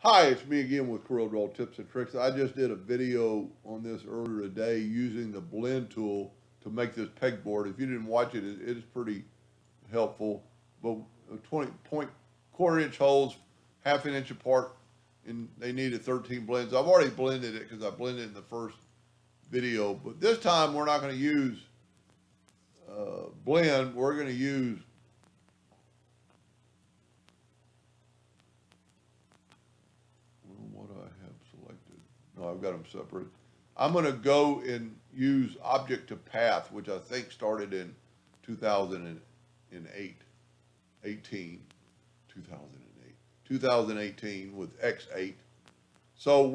Hi, it's me again with Corel Draw Tips and Tricks. I just did a video on this earlier today using the blend tool to make this pegboard. If you didn't watch it, it is pretty helpful. But 20.25 inch holes, half an inch apart, and they needed 13 blends. I've already blended it because I blended it in the first video. But this time we're not going to use blend. We're going to use what I have selected. No, I've got them separate. I'm going to go and use object to path, which I think started in 2008, 2018 with X8. So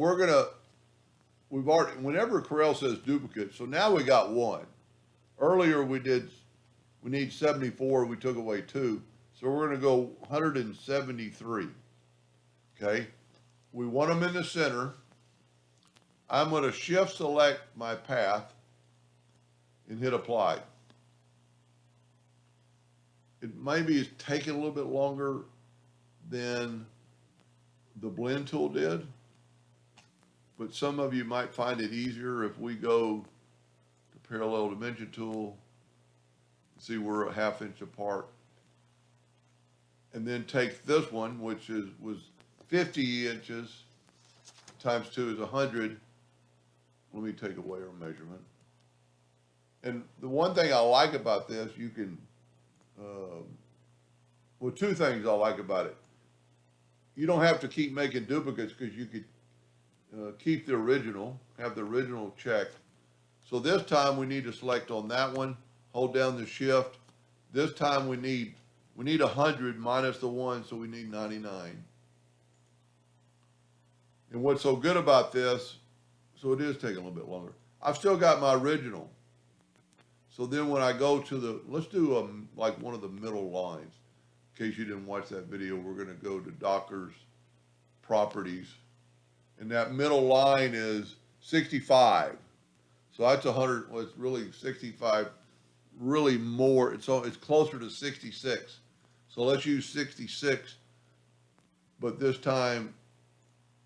we've already, whenever Corel says duplicate, so now we got one. Earlier we need 74, we took away two. So we're going to go 173, okay? We want them in the center. I'm going to shift select my path and hit apply. It maybe is taking a little bit longer than the blend tool did, but some of you might find it easier if we go to parallel dimension tool, see we're a half inch apart, and then take this one, which was 50 inches times 2 is 100. Let me take away our measurement. And the one thing I like about this, you can, well, two things I like about it. You don't have to keep making duplicates because you could keep the original, have the original checked. So this time we need to select on that one, hold down the shift. This time we need 100 minus the 1, so we need 99. And what's so good about this, so it is taking a little bit longer. I've still got my original. So then when I go to let's do like one of the middle lines. In case you didn't watch that video, we're going to go to Docker's properties. And that middle line is 65. So that's 100, well, it's really 65, really more. It's closer to 66. So let's use 66, but this time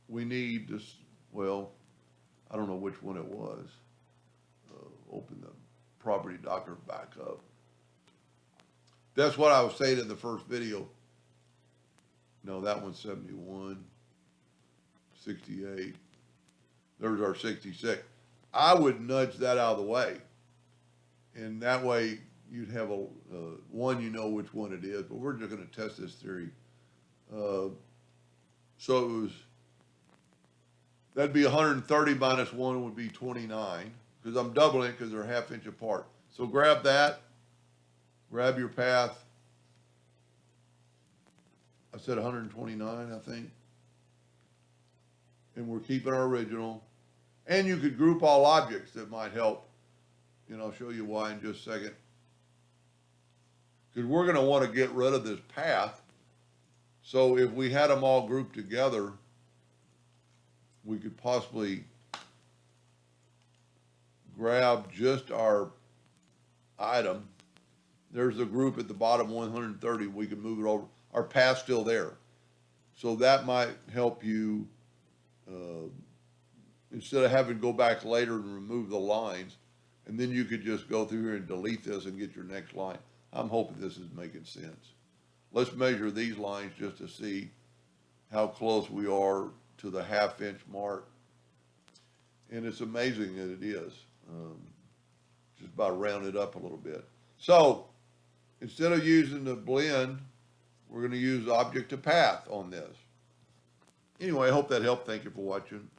we need this, well, I don't know which one it was. Open the property Docker back up. That's what I was saying in the first video. No, that one's 71, 68. There's our 66. I would nudge that out of the way. And that way you'd have one, you know which one it is, but we're just going to test this theory. So that'd be 130 minus 1 would be 29, because I'm doubling it because they're half inch apart. So grab that, grab your path. I said 129, I think. And we're keeping our original. And you could group all objects that might help. And I'll show you why in just a second. Because we're going to want to get rid of this path. So if we had them all grouped together, we could possibly grab just our item. There's a group at the bottom, 130. We can move it over. Our path's still there. So that might help you, instead of having to go back later and remove the lines, and then you could just go through here and delete this and get your next line. I'm hoping this is making sense. Let's measure these lines just to see how close we are to the half inch mark. And it's amazing that it is. Just about round it up a little bit. So instead of using the blend, we're going to use object to path on this. Anyway, I hope that helped. Thank you for watching.